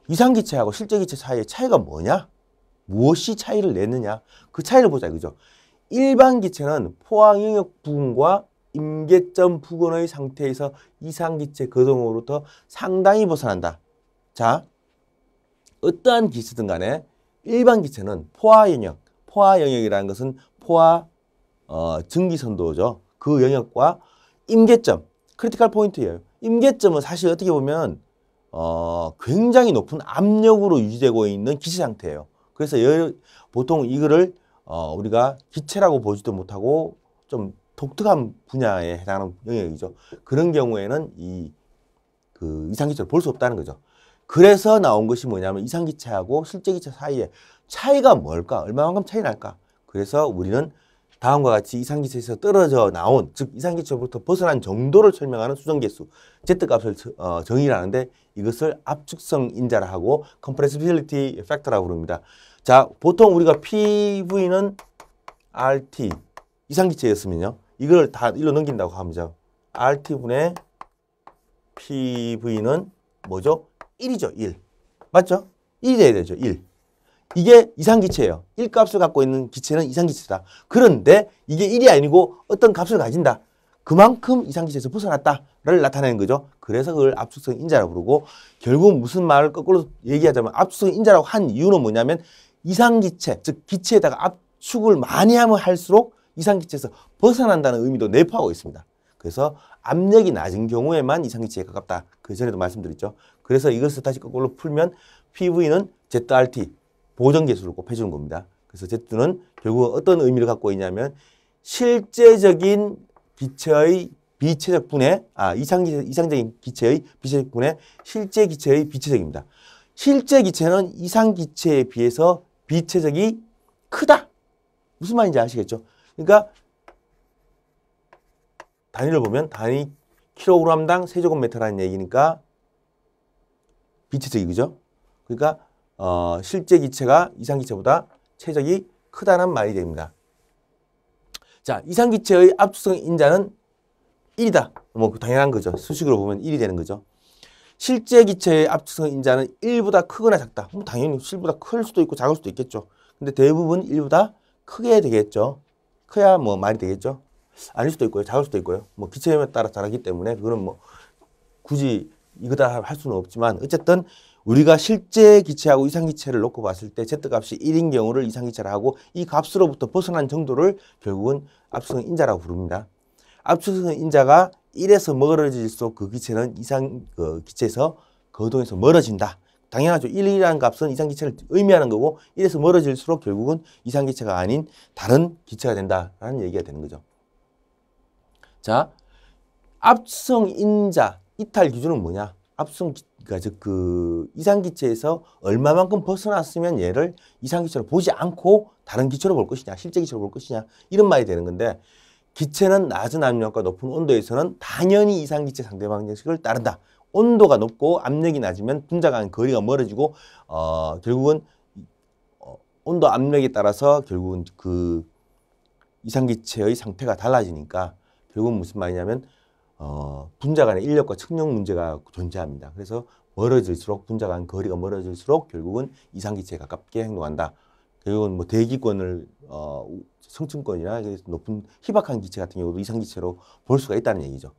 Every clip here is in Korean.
이상기체하고 실제기체 사이의 차이가 뭐냐? 무엇이 차이를 내느냐? 그 차이를 보자 이거죠. 일반 기체는 포화 영역 부근과 임계점 부근의 상태에서 이상기체 거동으로부터 상당히 벗어난다. 자, 어떠한 기체든 간에 일반 기체는 포화 영역이라는 것은 포화 증기선도죠. 그 영역과 임계점, 크리티컬 포인트예요. 임계점은 사실 어떻게 보면 굉장히 높은 압력으로 유지되고 있는 기체 상태예요. 그래서 보통 이거를 우리가 기체라고 보지도 못하고 좀 독특한 분야에 해당하는 영역이죠. 그런 경우에는 그 이상기체를 볼 수 없다는 거죠. 그래서 나온 것이 뭐냐면 이상기체하고 실제기체 사이의 차이가 뭘까? 얼마만큼 차이 날까? 그래서 우리는 다음과 같이 이상기체에서 떨어져 나온, 즉 이상기체로부터 벗어난 정도를 설명하는 수정계수 Z값을 정의를 하는데 이것을 압축성 인자라 하고 compressibility factor라고 부릅니다. 자, 보통 우리가 PV는 RT 이상기체였으면요. 이걸 다 일로 넘긴다고 하면 RT분의 PV는 뭐죠? 1이죠. 1. 맞죠? 1이 돼야 되죠. 1. 이게 이상기체예요. 1값을 갖고 있는 기체는 이상기체다. 그런데 이게 1이 아니고 어떤 값을 가진다. 그만큼 이상기체에서 벗어났다를 나타내는 거죠. 그래서 그걸 압축성 인자라고 부르고 결국 무슨 말을 거꾸로 얘기하자면 압축성 인자라고 한 이유는 뭐냐면 이상기체, 즉 기체에다가 압축을 많이 하면 할수록 이상기체에서 벗어난다는 의미도 내포하고 있습니다. 그래서 압력이 낮은 경우에만 이상기체에 가깝다. 그 전에도 말씀드렸죠. 그래서 이것을 다시 거꾸로 풀면 PV는 ZRT 보정계수를 꼭 해주는 겁니다. 그래서 Z는 결국 어떤 의미를 갖고 있냐면 실제적인 기체의 비체적 분해, 이상적인 기체의 비체적 분해, 실제 기체의 비체적입니다. 실제 기체는 이상 기체에 비해서 비체적이 크다. 무슨 말인지 아시겠죠? 그러니까 단위를 보면 단위 킬로그램당 세제곱미터라는 얘기니까 비체적이죠. 그러니까 실제 기체가 이상 기체보다 체적이 크다는 말이 됩니다. 자, 이상 기체의 압축성 인자는 1이다. 뭐 당연한 거죠. 수식으로 보면 1이 되는 거죠. 실제 기체의 압축성 인자는 1보다 크거나 작다. 당연히 1보다 클 수도 있고 작을 수도 있겠죠. 근데 대부분 1보다 크게 되겠죠. 커야 뭐 말이 되겠죠. 아닐 수도 있고요. 작을 수도 있고요. 뭐 기체에 따라 다르기 때문에 그거는 뭐 굳이 이거다 할 수는 없지만 어쨌든 우리가 실제 기체하고 이상기체를 놓고 봤을 때 Z값이 1인 경우를 이상기체라 하고 이 값으로부터 벗어난 정도를 결국은 압축성 인자라고 부릅니다. 압축성 인자가 1에서 멀어질수록 그 기체는 기체에서 거동에서 멀어진다. 당연하죠. 1이라는 값은 이상기체를 의미하는 거고 1에서 멀어질수록 결국은 이상기체가 아닌 다른 기체가 된다라는 얘기가 되는 거죠. 자, 압축성 인자 이탈 기준은 뭐냐? 그러니까 즉 이상기체에서 얼마만큼 벗어났으면 얘를 이상기체로 보지 않고 다른 기체로 볼 것이냐, 실제 기체로 볼 것이냐 이런 말이 되는 건데 기체는 낮은 압력과 높은 온도에서는 당연히 이상기체 상대방 방정식을 따른다. 온도가 높고 압력이 낮으면 분자간 거리가 멀어지고 결국은 온도 압력에 따라서 결국은 그 이상기체의 상태가 달라지니까 결국은 무슨 말이냐면 분자 간의 인력과 측력 문제가 존재합니다. 그래서 멀어질수록 분자 간 거리가 멀어질수록 결국은 이상기체에 가깝게 행동한다. 결국은 뭐 대기권을 성층권이나 높은 희박한 기체 같은 경우도 이상기체로 볼 수가 있다는 얘기죠.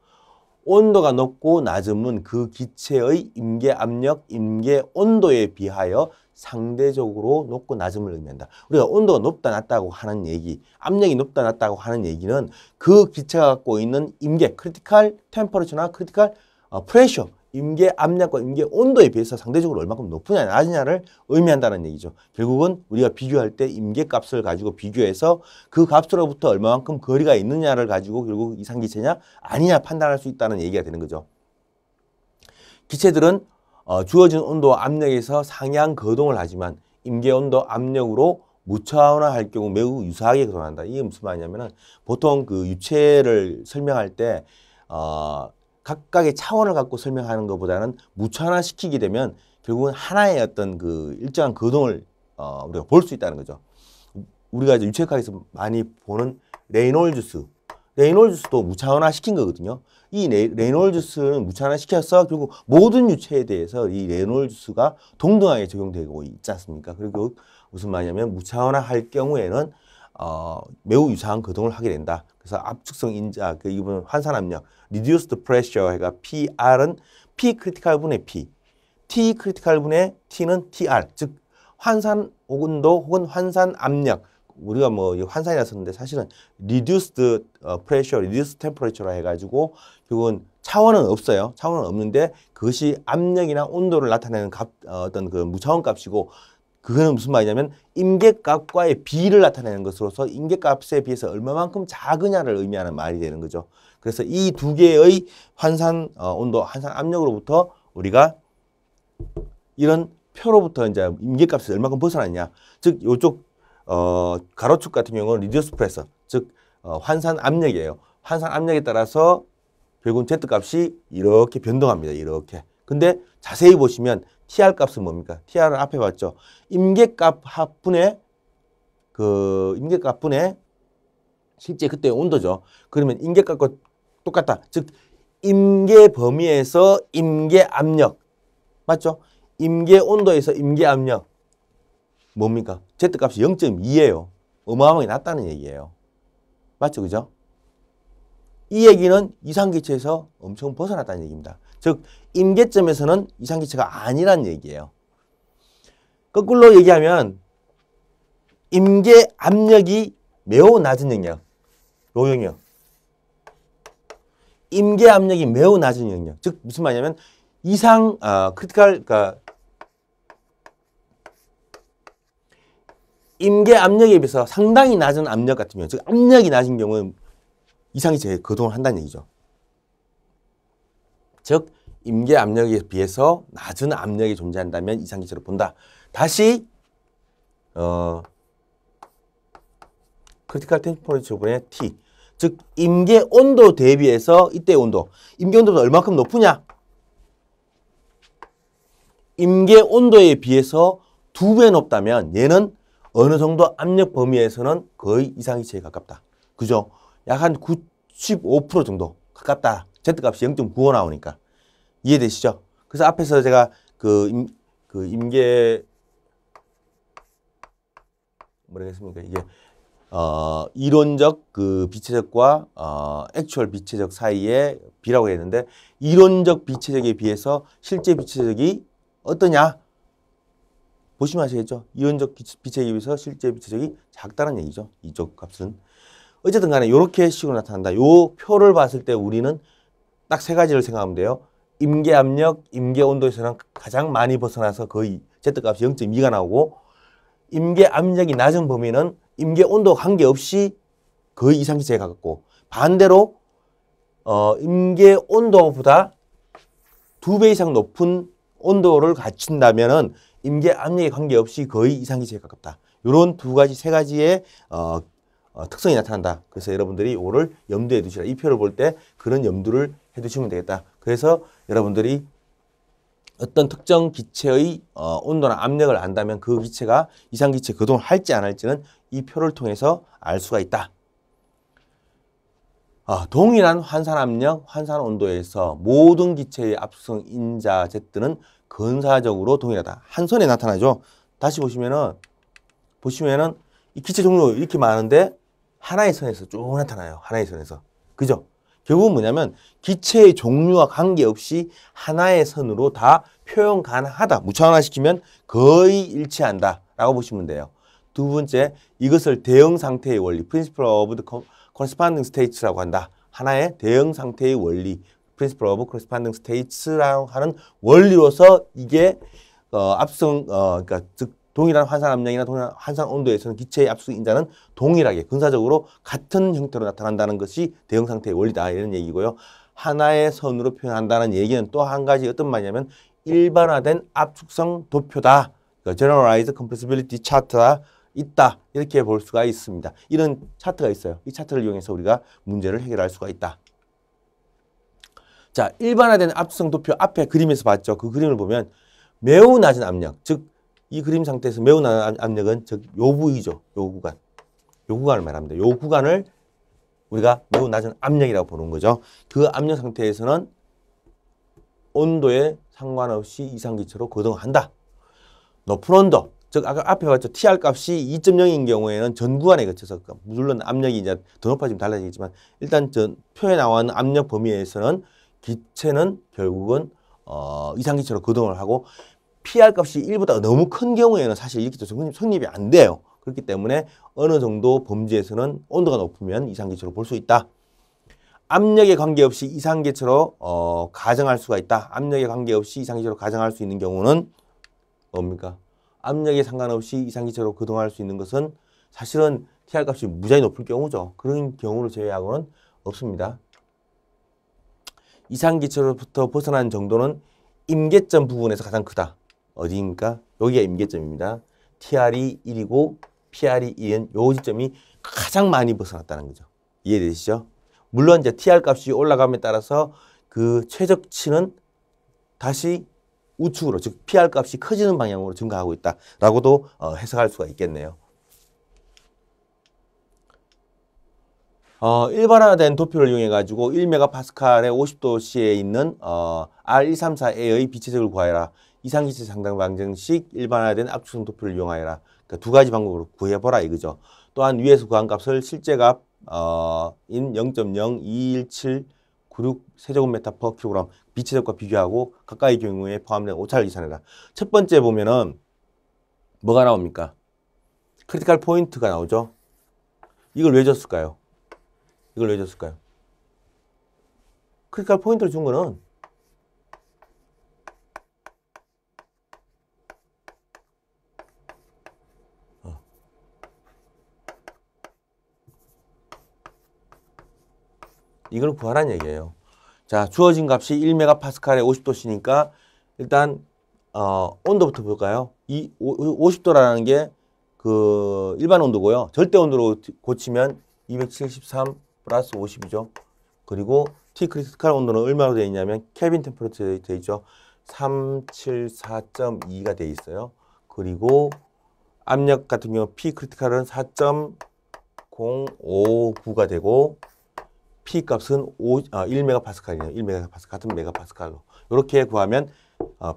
온도가 높고 낮음은 그 기체의 임계 압력, 임계 온도에 비하여 상대적으로 높고 낮음을 의미한다. 우리가 온도가 높다 낮다고 하는 얘기, 압력이 높다 낮다고 하는 얘기는 그 기체가 갖고 있는 임계, 크리티컬 템퍼러처나 크리티컬 프레셔, 임계 압력과 임계 온도에 비해서 상대적으로 얼마큼 높으냐 낮으냐를 의미한다는 얘기죠. 결국은 우리가 비교할 때 임계 값을 가지고 비교해서 그 값으로부터 얼마만큼 거리가 있느냐를 가지고 결국 이상기체냐 아니냐 판단할 수 있다는 얘기가 되는 거죠. 기체들은 주어진 온도와 압력에서 상향 거동을 하지만 임계 온도 압력으로 무차원화할 경우 매우 유사하게 거동한다. 이게 무슨 말이냐면은 보통 그 유체를 설명할 때 각각의 차원을 갖고 설명하는 것보다는 무차원화시키게 되면 결국은 하나의 어떤 그 일정한 거동을 우리가 볼 수 있다는 거죠. 우리가 이제 유체학에서 많이 보는 레이놀즈스 레이놀즈스도 무차원화 시킨 거거든요. 이 레이놀즈스는 무차원화 시켜서 결국 모든 유체에 대해서 이 레이놀즈스가 동등하게 적용되고 있지 않습니까? 그리고 무슨 말이냐면 무차원화 할 경우에는 매우 유사한 거동을 하게 된다. 그래서 압축성 인자, 그 이분은 환산 압력, reduced pressure 해가 PR은 P 크리티컬 분의 P, T 크리티컬 분의 T는 TR, 즉 환산 온도 혹은 환산 압력. 우리가 뭐 환산이라 썼는데 사실은 reduced pressure, reduced temperature라 해가지고 결국은 차원은 없어요. 차원은 없는데 그것이 압력이나 온도를 나타내는 어떤 그 무차원 값이고 그거는 무슨 말이냐면 임계값과의 비를 나타내는 것으로서 임계값에 비해서 얼마만큼 작으냐를 의미하는 말이 되는 거죠. 그래서 이 두 개의 환산 온도, 환산 압력으로부터 우리가 이런 표로부터 이제 임계값에서 얼마큼 벗어났냐. 즉 요쪽 가로축 같은 경우는 리듀스 프레셔, 즉 환산 압력이에요. 환산 압력에 따라서 결국은 Z 값이 이렇게 변동합니다. 이렇게. 근데 자세히 보시면 TR 값은 뭡니까? TR은 앞에 봤죠. 임계값 합분의 실제 그때 온도죠. 그러면 임계값과 똑같다. 즉 임계 범위에서 임계 압력 맞죠? 임계 온도에서 임계 압력 뭡니까? Z 값이 0.2예요. 어마어마하게 낮다는 얘기예요. 맞죠? 그죠? 이 얘기는 이상기체에서 엄청 벗어났다는 얘기입니다. 즉 임계점에서는 이상기체가 아니란 얘기예요. 거꾸로 얘기하면 임계 압력이 매우 낮은 영역, 요 영역. 임계 압력이 매우 낮은 영역. 즉 무슨 말이냐면 크리티컬, 그러니까 임계 압력에 비해서 상당히 낮은 압력 같은 경우, 즉 압력이 낮은 경우는 이상기체에 거동을 한다는 얘기죠. 즉 임계 압력에 비해서 낮은 압력이 존재한다면 이상기체로 본다. 다시 크리티컬 템퍼레처분의 T, 즉 임계 온도 대비해서 이때 온도, 임계 온도가 얼마큼 높으냐? 임계 온도에 비해서 2배 높다면 얘는 어느 정도 압력 범위에서는 거의 이상기체에 가깝다. 그죠? 약 한 95% 정도 가깝다. Z값이 0.95 나오니까. 이해되시죠? 그래서 앞에서 제가 임계 뭐라겠습니까? 이게 이론적 비체적과 액추얼 비체적 사이의 비라고 했는데 이론적 비체적에 비해서 실제 비체적이 어떠냐? 보시면 아시겠죠? 이론적 비체적에 비해서 실제 비체적이 작다는 얘기죠. 이쪽 값은. 어쨌든 간에 이렇게 식으로 나타난다. 요 표를 봤을 때 우리는 딱 세 가지를 생각하면 돼요. 임계 압력, 임계 온도에서는 가장 많이 벗어나서 거의 Z값이 0.2가 나오고 임계 압력이 낮은 범위는 임계 온도 관계없이 거의 이상기체에 가깝고 반대로 임계 온도보다 2배 이상 높은 온도를 갖춘다면은 임계 압력에 관계없이 거의 이상기체에 가깝다. 이런 세 가지의 특성이 나타난다. 그래서 여러분들이 이거를 염두에 두시라. 이 표를 볼 때 그런 염두를 해두시면 되겠다. 그래서 여러분들이 어떤 특정 기체의 온도나 압력을 안다면 그 기체가 이상기체 거동을 할지 안 할지는 이 표를 통해서 알 수가 있다. 동일한 환산 압력, 환산 온도에서 모든 기체의 압수성 인자 Z는 근사적으로 동일하다. 한 선에 나타나죠. 다시 보시면은 이 기체 종류 이렇게 많은데 하나의 선에서 쭉 나타나요. 하나의 선에서. 그죠? 결국은 뭐냐면 기체의 종류와 관계없이 하나의 선으로 다 표현 가능하다. 무차원화시키면 거의 일치한다. 라고 보시면 돼요. 두 번째, 이것을 대응 상태의 원리, Principle of the Corresponding States라고 한다. 하나의 대응 상태의 원리, Principle of Corresponding States라고 하는 원리로서 이게 그러니까 즉 동일한 환산 압력이나 동일한 환산 온도에서는 기체의 압수성 인자는 동일하게 근사적으로 같은 형태로 나타난다는 것이 대응 상태의 원리다 이런 얘기고요. 하나의 선으로 표현한다는 얘기는 또 한 가지 어떤 말이냐면 일반화된 압축성 도표다. 그러니까 Generalized Compressibility Chart가 있다. 이렇게 볼 수가 있습니다. 이런 차트가 있어요. 이 차트를 이용해서 우리가 문제를 해결할 수가 있다. 자, 일반화된 압축성 도표 앞에 그림에서 봤죠. 그 그림을 보면 매우 낮은 압력, 즉 이 그림 상태에서 매우 낮은 압력은 즉 요 부위죠. 요 구간. 요 구간을 말합니다. 요 구간을 우리가 매우 낮은 압력이라고 보는 거죠. 그 압력 상태에서는 온도에 상관없이 이상기체로 거동한다. 높은 온도, 즉 아까 앞에 봤죠. TR 값이 2.0인 경우에는 전 구간에 거쳐서 물론 압력이 이제 더 높아지면 달라지겠지만 일단 저 표에 나와 있는 압력 범위에서는 기체는 결국은 이상기체로 거동을 하고 PR 값이 1보다 너무 큰 경우에는 사실 이렇게 성립이 안 돼요. 그렇기 때문에 어느 정도 범주에서는 온도가 높으면 이상기체로 볼 수 있다. 압력에 관계없이 이상기체로 가정할 수가 있다. 압력에 관계없이 이상기체로 가정할 수 있는 경우는 뭡니까? 압력에 상관없이 이상기체로 거동할 수 있는 것은 사실은 TR 값이 무지하게 높을 경우죠. 그런 경우를 제외하고는 없습니다. 이상기체로부터 벗어난 정도는 임계점 부분에서 가장 크다. 어디입니까? 여기가 임계점입니다. TR이 1이고 PR이 2인 요 지점이 가장 많이 벗어났다는 거죠. 이해되시죠? 물론 이제 TR 값이 올라감에 따라서 그 최적치는 다시 우측으로, 즉 PR 값이 커지는 방향으로 증가하고 있다라고도 해석할 수가 있겠네요. 일반화된 도표를 이용해 가지고 1메가파스칼의 50도씨에 있는 R134A의 비체적을 구하여라. 이상기체 상당 방정식 일반화된 압축성 도표를 이용하여라. 그러니까 두 가지 방법으로 구해보라 이거죠. 또한 위에서 구한 값을 실제 값인 0.021796 세제곱미터 per 킬로그램 비체적과 비교하고 각각의 경우에 포함된 오차를 계산해라. 첫 번째 보면은 뭐가 나옵니까? 크리티컬 포인트가 나오죠. 이걸 왜 줬을까요? 크리티컬 포인트를 준 거는 이걸 구하라는 얘기예요. 자, 주어진 값이 1메가파스칼에 50도씨니까 일단 온도부터 볼까요? 이 50도라는 게 그 일반 온도고요. 절대 온도로 고치면 273 플러스 50이죠. 그리고 T 크리티컬 온도는 얼마로 되어 있냐면 케빈 템퍼러처 되어 있죠. 374.2가 되어 있어요. 그리고 압력 같은 경우 P 크리티컬은 4.059가 되고 P 값은 1메가파스칼이에요. 1메가파스칼 같은 메가파스칼로. 이렇게 구하면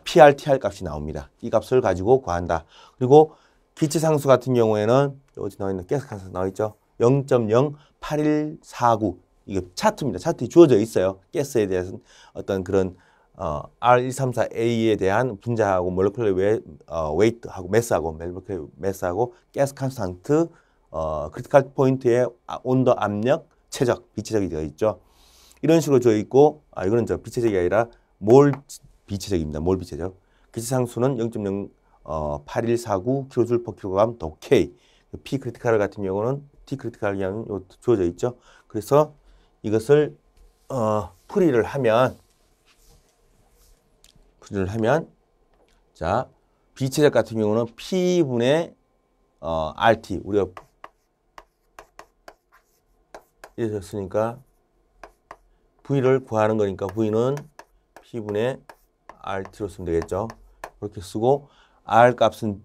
PR, TR 값이 나옵니다. 이 값을 가지고 구한다. 그리고 기체 상수 같은 경우에는 여기 나와 있는 가스 상수 나와 있죠. 0.08149. 이게 차트입니다. 차트에 주어져 있어요. 가스에 대한 어떤 그런 R134A에 대한 분자하고 몰레큘러 웨이트하고 매스하고 몰레큘러 매스하고 가스 컨스탄트 크리티컬 포인트의 온도, 압력, 체적, 비체적이 되어 있죠. 이런 식으로 되어 있고 이거는 비체적이 아니라 몰 비체적입니다. 몰 비체적. 기체 상수는 0.08149 kJ per kg 더 K. P 크리티컬 같은 경우는 T 크리티컬 그냥 주어져 있죠. 그래서 이것을 풀이를 하면 자, 비체적 같은 경우는 P분의 RT 우리가 이렇게 썼으니까 V를 구하는 거니까 V는 P분의 RT로 쓰면 되겠죠. 그렇게 쓰고 R 값은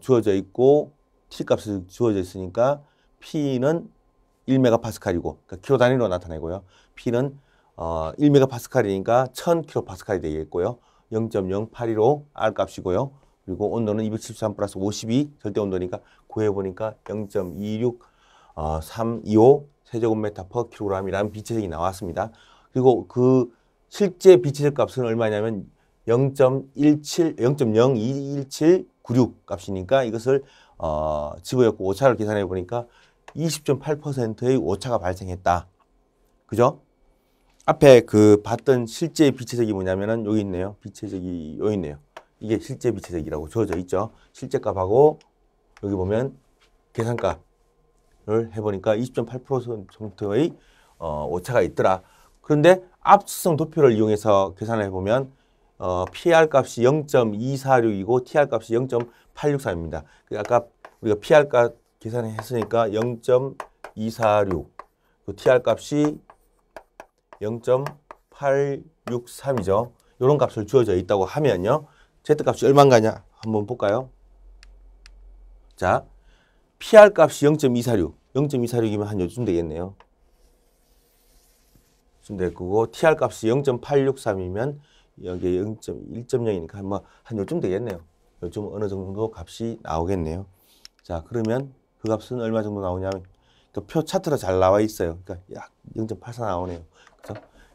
주어져 있고 T 값은 주어져 있으니까 P는 1메가파스칼이고 그러니까 킬로 단위로 나타내고요. P는 1메가파스칼이니까 1000kPa이 되겠고요. 0.0815 R 값이고요. 그리고 온도는 273 플러스 52 절대 온도니까 구해보니까 0.26325 세제곱미터 per 킬로그램이라는 비체적이 나왔습니다. 그리고 그 실제 비체적 값은 얼마냐면 0.021796 값이니까 이것을 집어넣고 오차를 계산해 보니까 20.8%의 오차가 발생했다. 그죠? 앞에 그 봤던 실제 비체적이 뭐냐면은 여기 있네요. 비체적이 여기 있네요. 이게 실제 비체적이라고 주어져 있죠. 실제 값하고 여기 보면 계산값을 해보니까 20.8%의 오차가 있더라. 그런데 압축성 도표를 이용해서 계산을 해보면 PR 값이 0.246이고 TR 값이 0.863입니다. 아까 우리가 PR 값 계산했으니까 0.246, 그 TR 값이 0.863이죠. 이런 값을 주어져 있다고 하면요. Z값이 얼마인가냐 한번 볼까요? 자, PR 값이 0.246, 0.246이면 한 요쯤 되겠네요. 될 거고 TR 값이 0.863이면 여기 0.1.0이니까 한 요쯤 되겠네요. 요즘 어느 정도 값이 나오겠네요. 자, 그러면 그 값은 얼마 정도 나오냐면 그 표 차트로 잘 나와 있어요. 그러니까 약 0.84 나오네요.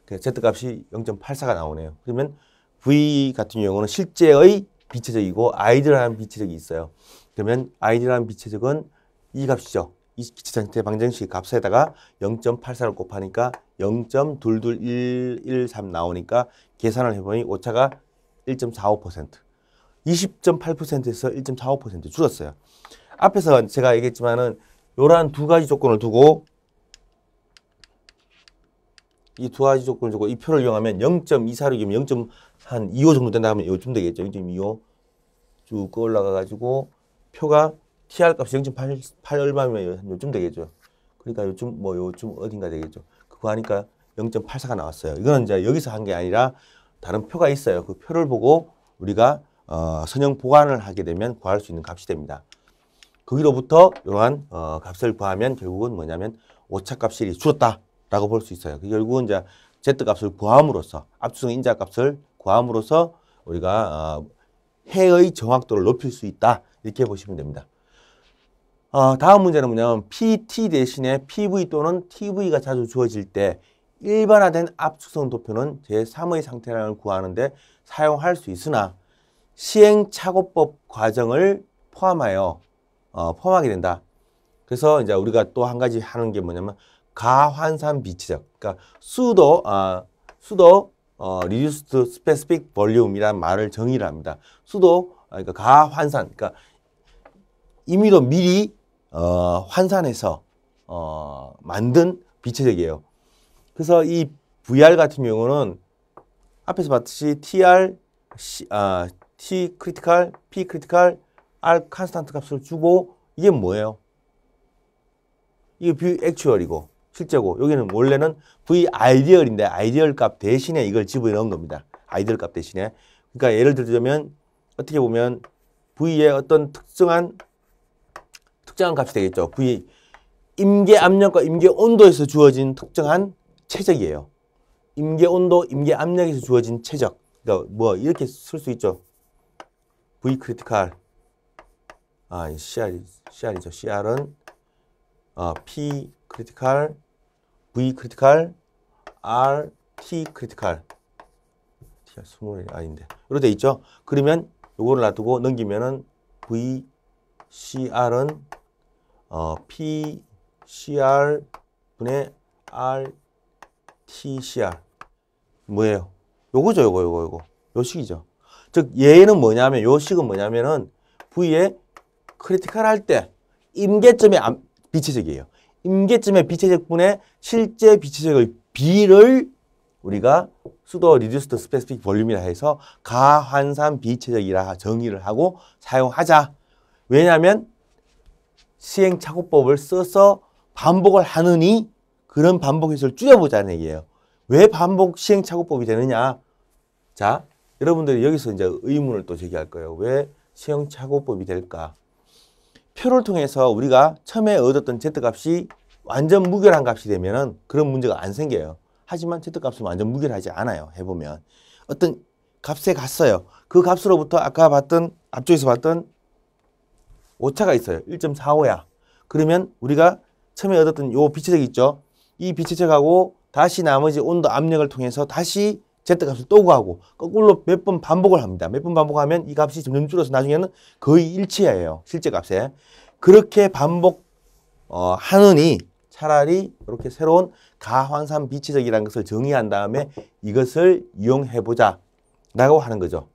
그래서 Z 값이 0.84가 나오네요. 그러면 V 같은 경우는 실제의 비체적이고 아이디어라는 비체적이 있어요. 그러면 아이디어라는 비체적은 이 값이죠. 이 기체상태 방정식 값에다가 0.84를 곱하니까 0.22113 나오니까 계산을 해보니 오차가 1.45%, 20.8%에서 1.45% 줄었어요. 앞에서 제가 얘기했지만은 요런 두 가지 조건을 두고 이 두 가지 조건을 두고 이 표를 이용하면 0.246이면 0.25 정도 된다 하면 요쯤 되겠죠. 0.25 쭉 올라가가지고 표가 TR 값이 0.8 얼마면 요쯤 되겠죠. 그러니까 요쯤 어딘가 되겠죠. 그거 하니까 0.84가 나왔어요. 이거는 이제 여기서 한 게 아니라 다른 표가 있어요. 그 표를 보고 우리가 선형 보관을 하게 되면 구할 수 있는 값이 됩니다. 거기로부터 이러한 값을 구하면 결국은 뭐냐면 오차값이 줄었다라고 볼 수 있어요. 결국은 이제 Z값을 구함으로써 압수성 인자 값을 구함으로써 우리가 해의 정확도를 높일 수 있다 이렇게 보시면 됩니다. 다음 문제는 뭐냐면 PT 대신에 PV 또는 TV가 자주 주어질 때 일반화된 압축성 도표는 제3의 상태량을 구하는데 사용할 수 있으나 시행착오법 과정을 포함하게 된다. 그래서 이제 우리가 또 한 가지 하는 게 뭐냐면 가환산 비체적, 그러니까 수도 reduced specific volume이라는 말을 정의를 합니다. 그러니까 가환산, 그러니까 임의로 미리 환산해서 만든 비체적이에요. 그래서 이 VR 같은 경우는 앞에서 봤듯이 TR, T 크리티컬, P 크리티컬, R 컨스탄트 값을 주고 이게 뭐예요? 이게 V 액츄얼이고 실제고 여기는 원래는 V 아이디얼인데 아이디얼 값 대신에 이걸 집어넣은 겁니다. 아이디얼 값 대신에. 그러니까 예를 들자면 어떻게 보면 V의 어떤 특정한 값이 되겠죠. V 임계 압력과 임계 온도에서 주어진 특정한 최적이에요. 임계 온도, 임계 압력에서 주어진 최적. 그러니까 뭐 이렇게 쓸 수 있죠. V 크리티컬, CR이죠. CR은 P 크리티컬, V 크리티컬, R, T 크리티컬. T가 20이 아닌데. 이렇게 돼 있죠. 그러면 요거를 놔두고 넘기면은 V CR은 P CR 분의 R T CR 뭐예요? 요거죠, 요거. 요 식이죠. 즉 얘는 뭐냐면 요 식은 뭐냐면은 V의 크리티컬 할 때 임계점의 비체적이에요. 임계점의 비체적분의 실제 비체적의 B를 우리가 수도 리듀스드 스페시픽 볼륨이라 해서 가환산 비체적이라 정의를 하고 사용하자. 왜냐하면 시행착오법을 써서 반복을 하느니 그런 반복 횟수를 줄여보자는 얘기예요. 왜 반복 시행착오법이 되느냐? 자, 여러분들이 여기서 이제 의문을 또 제기할 거예요. 왜 시행착오법이 될까? 표를 통해서 우리가 처음에 얻었던 Z값이 완전 무결한 값이 되면은 그런 문제가 안 생겨요. 하지만 Z값은 완전 무결하지 않아요. 해보면. 어떤 값에 갔어요. 그 값으로부터 아까 앞쪽에서 봤던 오차가 있어요. 1.45야. 그러면 우리가 처음에 얻었던 요 비체적 있죠. 이 비체적하고 다시 나머지 온도 압력을 통해서 다시 Z값을 또 구하고 거꾸로 몇 번 반복을 합니다. 몇 번 반복하면 이 값이 점점 줄어서 나중에는 거의 일치해요. 실제 값에. 그렇게 반복 하느니 차라리 이렇게 새로운 가환산 비체적이라는 것을 정의한 다음에 이것을 이용해보자 라고 하는 거죠.